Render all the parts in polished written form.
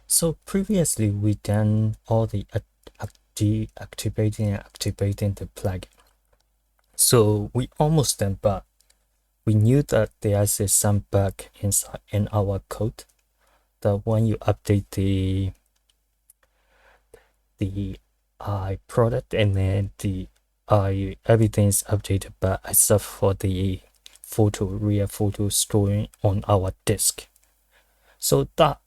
So previously we done all the deactivating and activating the plugin. So we almost done, but we knew that there is some bug inside in our code that when you update the product and then the everything's updated, but except for the real photo storing on our disk. So that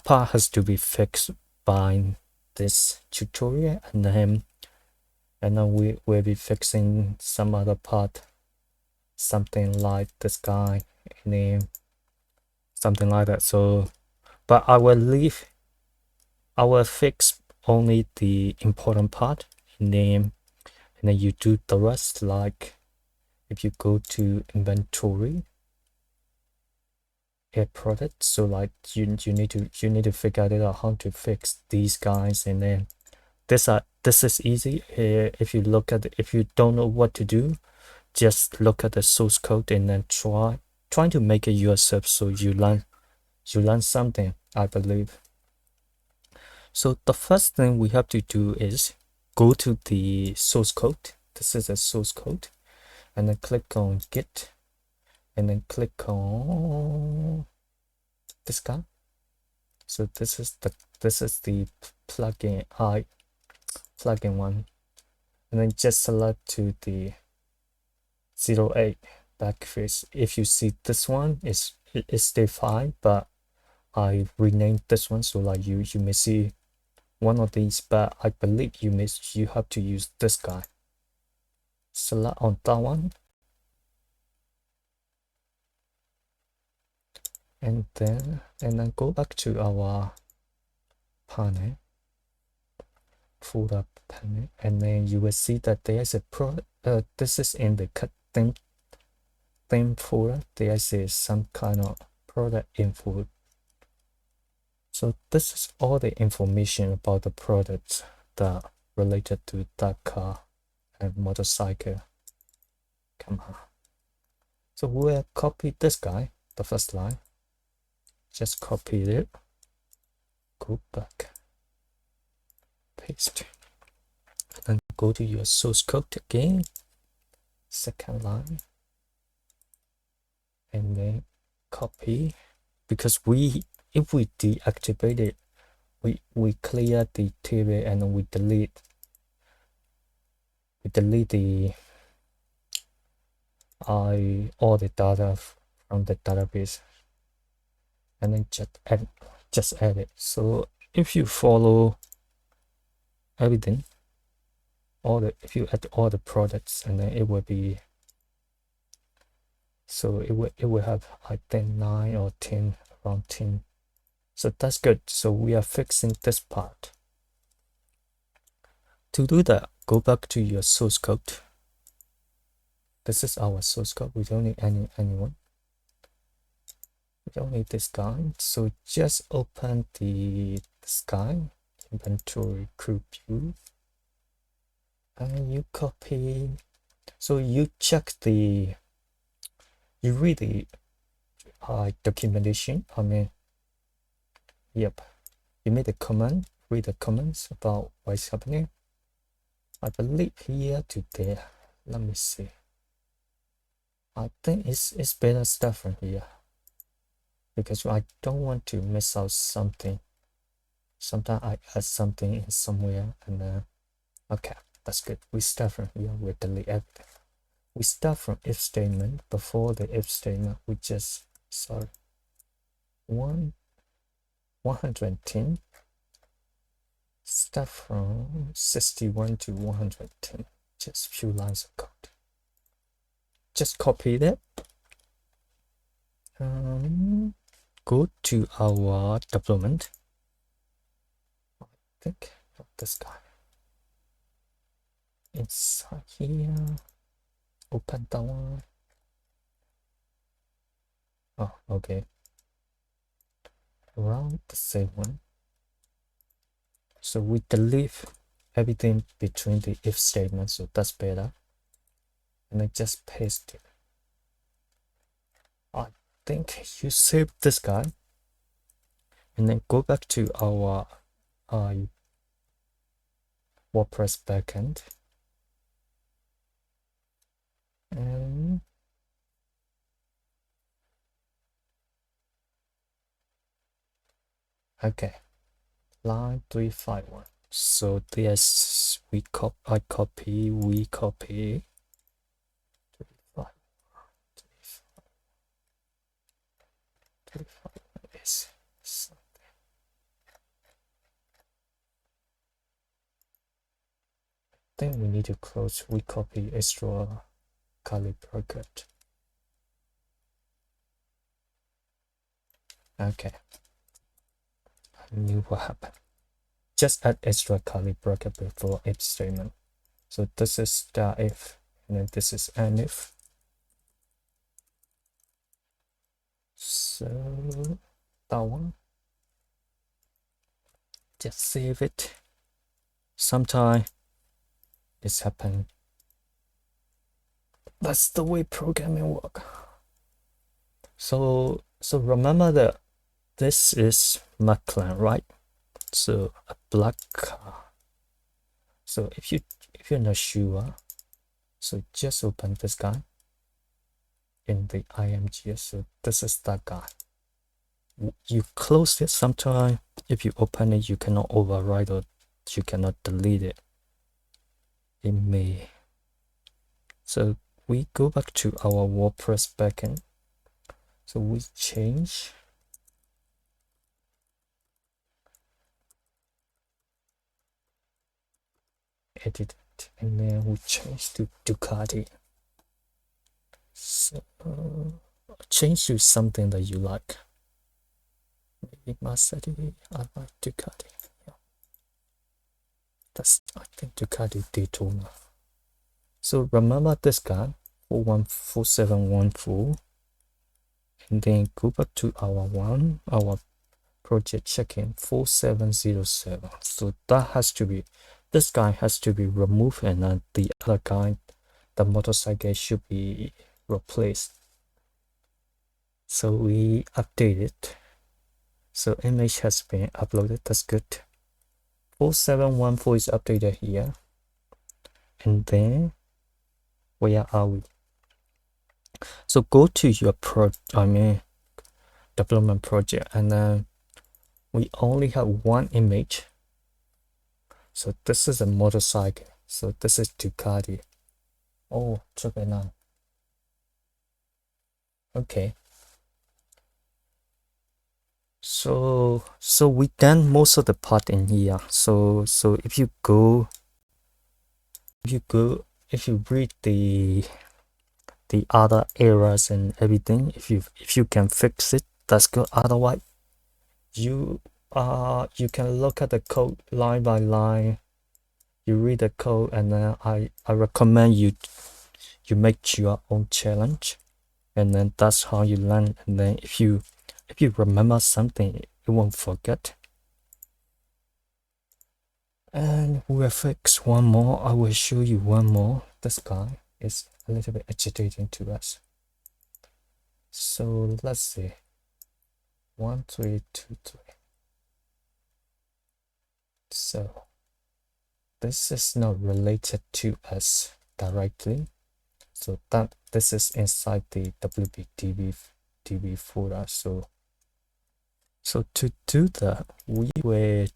part has to be fixed by this tutorial, and then we will be fixing some other part, something like this guy, and then something like that. So, but I will fix only the important part, and then you do the rest. Like if you go to inventory, add product, so like you need to figure it out how to fix these guys, and then this is easy. If you don't know what to do, just look at the source code and then try to make it yourself, so you learn something, I believe. So the first thing we have to do is go to the source code. This is a source code, and then click on Git, and then click on this guy. So this is the plugin one, and then just select to the 08 backface. If you see this one is still fine, but I renamed this one, so like you may see one of these, but I believe you have to use this guy. Select on that one, and then go back to our panel, folder panel, and then you will see that there is a this is in the cut theme folder. There is some kind of product info. So this is all the information about the products that related to that car and motorcycle. Come on. So we'll copy this guy, the first line. Just copy it. Go back. Paste. And go to your source code again. Second line. And then copy. Because if we deactivate it, we clear the table and we delete the all the data from the database, and then just add it. So if you follow everything, if you add all the products, and then it will be, so it will have, I think, 9 or 10, around 10. So that's good. So we are fixing this part. To do that, go back to your source code. This is our source code. We don't need anyone. We don't need this guy. So just open this guy, inventory group view, and you copy. So you check you read the documentation. I mean, yep, you made a comment, read the comments about what's happening. I believe here to there. Let me see. I think it's better stuff from here, because I don't want to miss out something. Sometimes I add something in somewhere, and okay, that's good. We start from here. We delete everything. We start from if statement. Before the if statement, we just 110. Start from 61 to 110. Just a few lines of code. Just copy that. Go to our deployment. I think this guy. Inside here. Open that one. Oh, okay. Around the same one. So we delete everything between the if statement, so that's better. And I just paste it. I think you save this guy, and then go back to our WordPress backend. And okay, line 351. So this we copy, we copy 351 is something. Then we need to close, we copy extra curly bracket. Okay, I knew what happened. Just add extra curly bracket before if statement. So this is star if, and then this is an if. So that one, just save it. Sometime it's happened. That's the way programming work. So remember that this is McLaren, right? So a black car. So if you're not sure, so just open this guy in the img. So this is that guy. You close it. Sometime if you open it, you cannot override or you cannot delete it. It may. So we go back to our WordPress backend. So we change edit it, and then we change to Ducati. So change to something that you like. Maybe Maserati. I like Ducati. Yeah. That's, I think, Ducati Daytona. So remember this guy 414714, and then go back to our project check-in 4707. So that has to be, this guy has to be removed, and then the other guy, the motorcycle, should be replaced. So we update it. So image has been uploaded. That's good. 4714 is updated here. And then where are we? So go to your development project, and then we only have one image. So this is a motorcycle. So this is Ducati. Oh, 999. Okay. So we done most of the part in here. So if you read the other errors and everything, if you can fix it, that's good. Otherwise, you can look at the code line by line. You read the code, and then I recommend you make your own challenge, and then that's how you learn. And then if you remember something, you won't forget. And we'll fix one more. I will show you one more. This guy is a little bit agitating to us. So let's see. 1323. So this is not related to us directly. So that this is inside the wp-db folder. So to do that, we will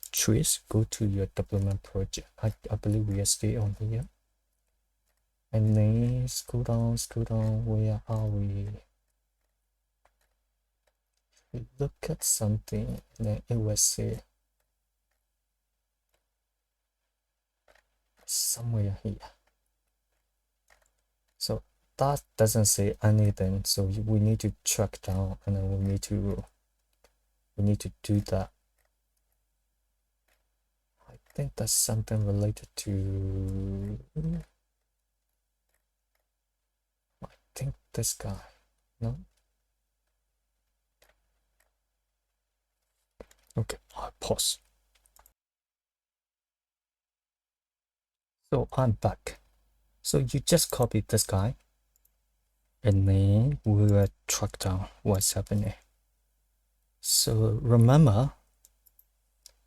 go to your development project. I believe we are still on here. And then scroll down, where are we? We look at something, and then it will say somewhere here. So that doesn't say anything, so we need to track down, and then we need to do that. I think that's something related to, I think this guy. No? Okay, I'll pause. So I'm back. So you just copy this guy, and then we will track down what's happening. So remember,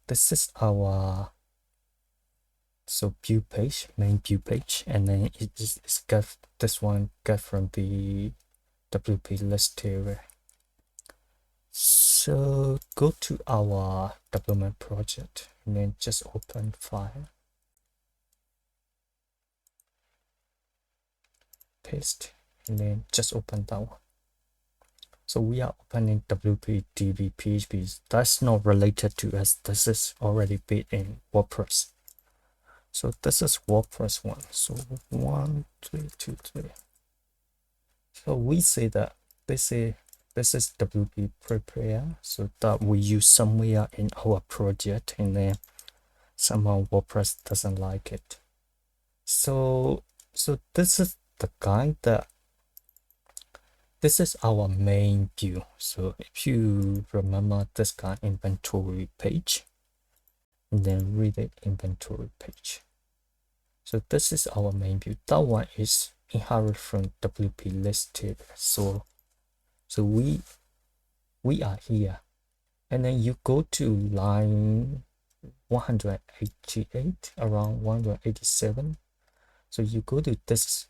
this is our view page, main view page, and then it's got this one got from the WP list here. So go to our development project and then just open file, paste, and then just open that one. So we are opening wp-db.php. That's not related to us. This is already built in WordPress. So this is WordPress one. So 1, 2, 2, 3. So we say that this is WP prepare, so that we use somewhere in our project, and then somehow WordPress doesn't like it. So this is the guide that this is our main view. So if you remember this guy, inventory page, and then read the inventory page. So this is our main view. That one is inherit from WP list table. So we are here, and then you go to line 188, around 187. So you go to this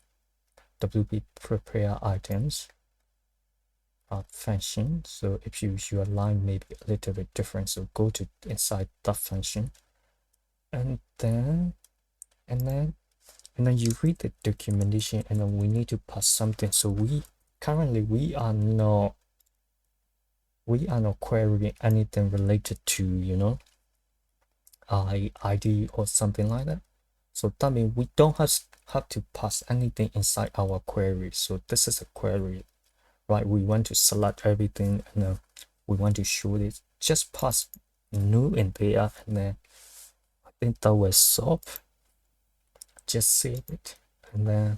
WP prepare items function. So if your line may be a little bit different, so go to inside that function, and then you read the documentation, and then we need to pass something. So we are not querying anything related to ID or something like that. So that means we don't have to pass anything inside our query. So this is a query, right? We want to select everything, and then we want to show it. Just pass new in there, and then I think that will solve. Just save it, and then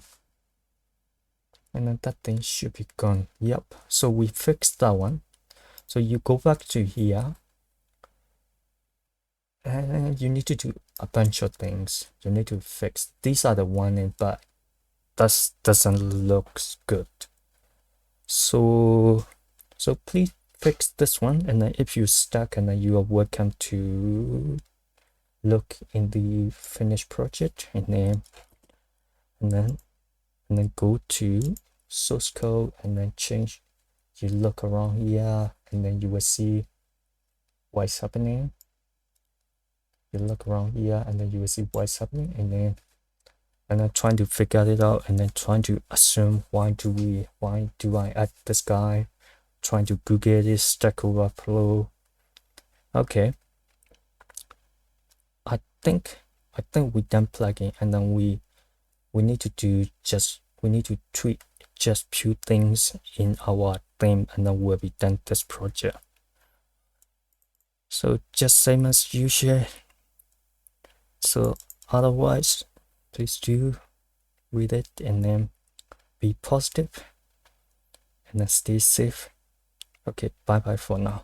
that thing should be gone. Yep. So we fixed that one. So you go back to here, and you need to do a bunch of things. You need to fix. These are the one, but that doesn't look good. So please fix this one, and then if you're stuck, and then you are welcome to look in the finished project, and then go to source code, and then change. You look around here, and then you will see what's happening. You look around here, and then you will see what's happening, and then trying to figure it out, and then trying to assume why do I add this guy, trying to Google this, Stack Overflow. Okay, I think we done plugging, and then we need to tweak just few things in our theme, and then we'll be done this project. So just same as usual. So otherwise, please do read it, and then be positive, and then stay safe. Okay, bye bye for now.